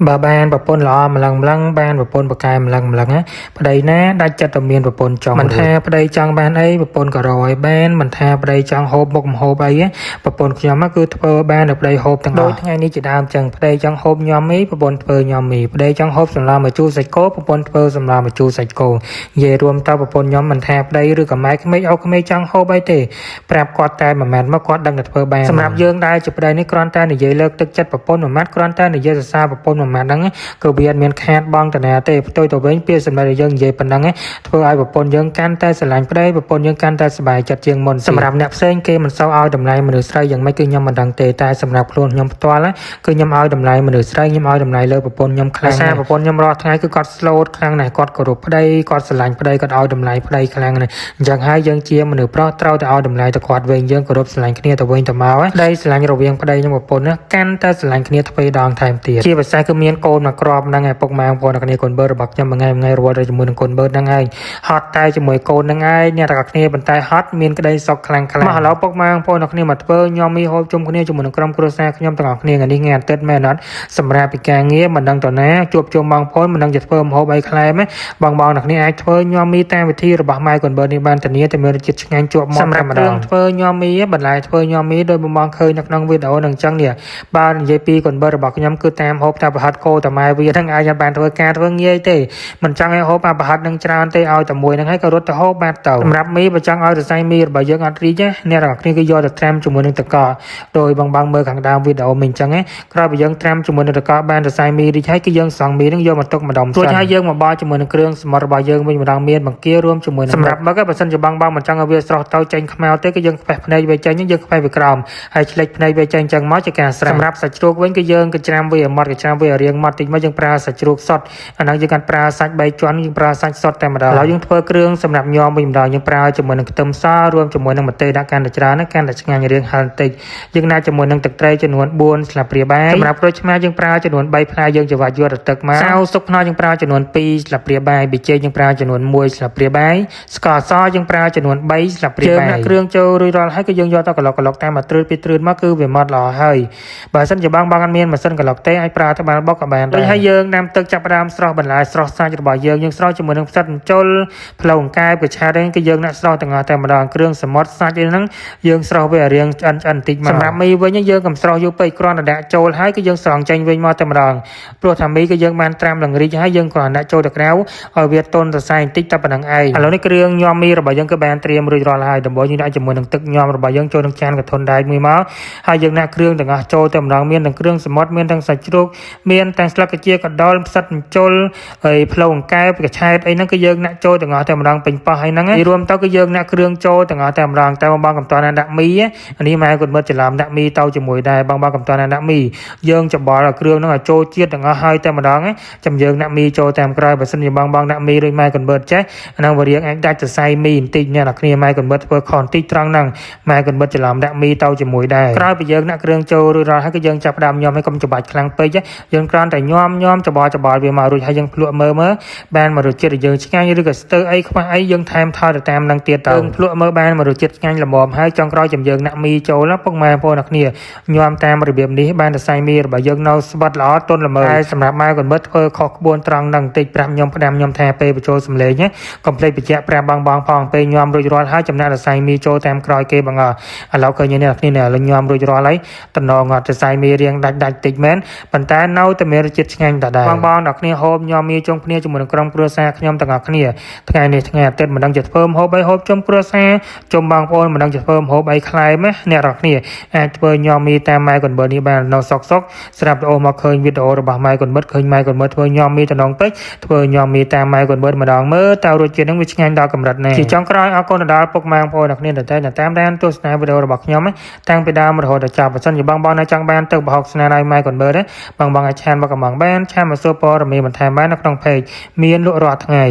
បើបានប្រពន្ធល្អម្លឹងបានប្រពន្ធបកែម្លឹងណាប្តីណាដាច់ចិត្តតែមានប្រពន្ធចង់មិនថាប្តីចង់បានអីប្រពន្ធក៏រកឲ្យបានមិនថាប្តីចង់ហូបមុខម្ហូបអីប្រពន្ធខ្ញុំគឺធ្វើបានតែប្តីហូបទាំងអស់ដូចថ្ងៃនេះជាដើមចឹងប្តីចង់ហូបញ៉ាំមីប្រពន្ធធ្វើញ៉ាំមីប្តីចង់ហូបសម្លម្ជូរសាច់គោប្រពន្ធធ្វើសម្លម្ជូរសាច់គោនិយាយរួមទៅប្រពន្ធខ្ញុំមិនថាប្តីឬក៏ម៉ែក្មេកអោក្មេកចង់ហូបអីទេប្រាប់គាត់តែមួយម៉ាត់មកគាត់ដឹងតែធ្វើបានសម្រាប់យើងដែលជាប្តីនេះគ្រាន់តែនិយាយលើកទឹកចិត្តប្រពន្ធមួយម៉ាត់គ្រាន់តែនិយាយសរសើរប្រពន្ធមួយម៉ាត់ហ្នឹងក៏វាអត់មានខាតបងតាណាទេផ្ទុយទៅវិញពាក្យសម្ដីដែលយើងនិយាយប៉ុណ្ណឹងធ្វើឲ្យប្រពន្ធយើងកាន់តែស្រឡាញ់ប្តីប្រពន្ធយើងកាន់តែសប្បាយចិត្តជាងមុនសម្រាប់អ្នកផ្សេងគេមិនសូវឲ្យតម្លៃមនុស្សស្រីយ៉ាងម៉េចគឺខ្ញុំមិនដឹងទេតែសម្រាប់ខ្លួនខ្ញុំផ្ទាល់គឺខ្ញុំឲ្យតម្លៃមនុស្សស្រីខ្ញុំឲ្យតម្លៃលើប្រពន្ធខ្ញុំខ្លាំងណាស់ប្រពន្ធខ្ញុំរាល់ថ្ងៃគឺគាត់ស្លូតខ្លាំងណាស់គាត់គោរពប្តីគាត់ស្រឡាញ់ប្តីគាត់ឲ្យតម្លៃប្តីខ្លាំងណាស់អញ្ចឹងហើយយើងជាមនុស្សប្រុសត្រូវតែឲ្យតម្លៃទៅគាត់វិញយើងគោរពស្រឡាញ់គ្នាទៅវិញទៅមកប្តីស្រឡាញ់រវាងប្តីនិងប្រពន្ធកាន់តែស្រឡាញ់គ្នាទ្វេដងថែមទៀតជាពិសេសគឺមានកូនមកក្របហ្នឹងឯងពុកម៉ែបងប្អូនគ្នាកូនបឺរបស់ខ្ញុំមួយថ្ងៃរត់ជាមួយនឹងកូនបឺហ្នឹងឯងហត់តែជាមួយកូនហ្នឹងឯងអ្នកទាំងគ្នាប៉ុន្តែហត់មានក្តីសុខខ្លាំងមកឥឡូវពុកម៉ែបងប្អូនគ្នាមកធ្វើញ៉ាំមីហូបជុំគ្នាជាមួយនឹងក្រុមគ្រួសារខ្ញុំទាំងអស់គ្នាថ្ងៃនេះថ្ងៃអាទិត្យមែនអត់សម្រាប់ពីការងារមិនដឹងតើណាជួបជុំបងប្អូនមិនដឹងจะធ្វើម្ហូបអីខ្លែមបងទាំងគ្នាអាចធ្វើញ៉ាំមីតាមវិធីរបស់ម៉ែកូនបឺនេះបានធានាតែមានរសជាតិឆ្ងាញ់ជាប់មាត់សម្រាប់រឿងធ្វើញ៉ាំមីបន្លែធ្វើញ៉ាំមីដោយបងឃើញនៅក្នុងវីដេអូហ្នឹងអញ្ចឹងនេះបើនិយាយពីកូនបឺរបស់ខ្ញុំគឺតាមហូបតែប្រហិតគោតែម៉ែវាហ្នឹងអាចបានធ្វើការធ្វើងាយទេមិនចង់ឲ្យហូបអាប្រហិតនឹងច្រើនទេឲ្យតែមួយហ្នឹងហើយក៏រត់ទៅហូបបាត់ទៅសម្រាប់មីបើចង់ឲ្យសរសៃមីរបស់យើងអត់រីកអ្នកទាំងគ្នាគឺយកទៅត្រាំជាមួយនឹងទឹកកកដោយបងមើលខាងដើមវីដេអូមិញអញ្ចឹងក្រោយពីយើងត្រាំជាមួយនឹងទឹកកកបានសរសៃមីរីកហើយគឺយើងសង់មីនឹងយកមកទុកម្ដងរួចហើយយើងមកបោចជាមួយនឹងគ្រឿងសមុទ្ររបស់យើងវិញម្ដងមានបង្គារួមជាមួយនឹងសម្រាប់បើបើសិនជាបងមិនចង់ឲ្យវាស្រស់ទៅចេញខ្មៅទេគឺយើងខ្វេះភ្នែកវាចេញយើងខ្វេះវាក្រោមហើយឆ្លេចភ្នែកវាចេញអញ្ចឹងមកជាការស្រេចសម្រាប់សាច់ជ្រូកវិញគឺយើងក៏ច្រាំវាឲ្យម៉ត់ក៏ច្រាំវាឲ្យរាងម៉ត់តិចមកយើងប្រើសាច់ជ្រូកសុទ្ធអាហ្នឹងយើងកាន់ប្រើសាច់3ជាន់យើងប្រើសាច់សុទ្ធតែម្ដងឥឡូវយើងធ្វើគ្រឿងសម្រាប់ញ៉ាំវិញម្ដងយើងប្រើជាមួយនឹងខ្ទឹមសរួមជាមួយនឹងម្ទេសដាក់កាន់តែច្រើនកាន់តែឆ្ងាញ់រៀងហឹរបន្តិចយើងដាក់ជាមួយនឹងទឹកត្រីចំនួន4ស្លាបព្រាបាយសម្រាប់ក្រូចឆ្មាយើងប្រើចំនួន3ផ្លែយើងច្របាច់យកទៅទឹកមកសាវសុកភ្នោយើងប្រើចំនួន2ស្លាបព្រាបាយប៊ីចេងយើងប្រើចំនួន1ស្លាបព្រាបាយស្ករសយើងប្រើចំនួន3ស្លាបព្រាបាយគ្រឿងចូលរួចរាល់ហើយគឺយើងយកទៅក្លុកតាមមកត្រួតពីត្រួតមកគឺវាម៉ត់ល្អហើយបើសិនជាបងអត់មានម៉ាស៊ីនក្លុកទេអាចប្រើទៅបានបុកក៏បានដែរហើយយើងដាំទឹកចាប់ផ្ដើមស្រស់បន្លែស្រស់សាច់របស់យើងស្រស់ជាមួយនឹងផ្សិតអញ្ជុលផ្លូវអង្កែបកឆាតគឺយើងដាក់ស្រស់ទាំងអស់តែម្ដងគ្រឿងសមុទ្រសាច់ហ្នឹងយើងស្រស់វាឲ្យរាងឆ្អិនបន្តិចមកសម្រាប់មីវិញយើងកុំស្រស់យូរពេកគ្រាន់តែដាក់ចូលហើយគឺយើងស្រង់ចេញវិញមកតែម្ដងព្រោះថាមីគឺយើងបានត្រាំលង្រីកហើយយើងគ្រាន់តែដាក់ចូលទៅក្រៅឲ្យវាទន់សរសៃបន្តិចតែប៉ុណ្្នឹងឯងឥឡូវនេះគ្រឿងញ៉ាំមីរបស់យើងគឺបានត្រៀមរួចរាល់ហើយដំបូងយើងដាក់ជាមួយនឹងទឹកញ៉ាំរបស់យើងចូលក្នុងចានកធុនដែកមួយមកហើយយើងដាក់គ្រឿងទាំងអស់ចូលតែម្ដងមានទាំងគ្រឿងសមុទ្រមានទាំងសាច់ជ្រូកមានទាំងស្លឹកកាជាកដុលផ្សិតអញ្ជុលហើយផ្លូវអង្កែបកឆែតអីហ្នឹងគឺយើងដាក់ចូលទាំងអស់តែម្ដងពេញប៉ោះហើយហ្នឹងរួមទៅគឺយើងដាក់គ្រឿងចូលទាំងអស់តែម្ដងតែបងកំតណាដាក់មីនេះម៉ែគាត់មើលច្រឡំដាក់មីទៅជាមួយដែរបងកំតណាដាក់មីយើងច្បល់គ្រឿងហ្នឹងឲ្យចូលជាតិទាំងអស់ហើយតែម្ដងចាំយើងដាក់មីចូលតាមក្រោយបើសិនជាបងដាក់មីរួចម៉ែគាត់មើលចេះអាហ្នឹងវារៀងអាចដាច់សរសៃមីបន្តិចអ្នកនរគ្នាម៉ែគាត់មើលធ្វើខុសបន្តិចត្រង់ហ្នឹងម៉ែគាត់មើលច្រឡំដាក់មីទៅជាមួយដែរក្រោយពីយើងដាក់គ្រឿងចូលរួចរាល់ហើយគឺយើងចាប់ផ្ដើមញ៉ាំឲ្យកុំច្បាច់ខ្លាំងពេកយើងគ្រាន់តែញ៉ាំច្បល់វាមករួចហើយយើងភ្លក់មើលបានមករសជាតិយើងឆ្ងាញ់ឬក៏ស្ទើអីខ្វះអីយើងថែមថយទៅតាមនឹងទៀតទៅភ្លក់មើលបានមករសជាតិឆ្ងាញ់ល្មមហើយចុងក្រោយចាំយើងដាក់មីចូលពុកម៉ែបងប្អូនគ្នាញ៉ាំតាមរបៀបនេះបានសរសៃមីរបស់យើងនៅស្វិតល្អទន់ល្មើហើយសម្រាប់ម៉ែគាត់មើលធ្វើខុសក្បួនត្រង់នឹងបន្តិចប្រាប់ខ្ញុំផ្ដាំខ្ញុំថាពេលបញ្ចូលសម្លេងកុំភ្លេចបញ្ជាក់ប្រាប់បងផងពេលញ៉ាំរួចរាល់ហើយចំណាក់សរសៃមីចូលតាមក្រោយគេបងឥឡូវឃើញអ្នកគ្នាឥឡូវញ៉ាំរួចរាល់ហើយតំណងអត់សរសៃមីរៀងដាច់តិចមែនប៉ុន្តែនៅតែមានរសជាតិឆ្ងាញ់ដដែលបងអ្នកគ្នាហូបញ៉ាំមីជុំគ្នាជាមួយនឹងក្រុមគ្រួសារខ្ញុំទាំងអស់គ្នាថ្ងៃនេះថ្ងៃអាទិត្យមិនដឹងจะធ្វើម្ហូបអីហូបជុំគ្រួសារជុំបងប្អូនមិនដឹងจะធ្វើម្ហូបអីខ្លែមអ្នកទាំងគ្នាអាចធ្វើញ៉ាំមីតាមម៉ែកូនបឺនេះបាននៅសុកស្រាប់អូមកឃើញវីដេអូរបស់ម៉ែកូនបឺឃើញម៉ែកូនបឺធ្វើញ៉ាំមីតំណងពេកធ្វើញ៉ាំមីតាមម៉ែកូនបឺម្ដងមើលតើរសជាតិនឹងវាឆ្ងាញ់ដល់កម្រិតណាជាចុងក្រោយអរគុណដល់ពុកម៉ែបងប្អូនអ្នកគ្នាដែលតាមដានទស្សនាវីដេអូរបស់ខ្ញុំតាំងពីដើមរហូតដល់ចប់បើសិនជាបងនៅចង់បានទឹកប្រហុកស្នាដៃម៉ែកូនបឺបងអាចឆានមកកំងបានឆានមកសួរព័ត៌មានបន្ថែមបាននៅក្នុងเพจមានលក់រាល់ថ្ងៃ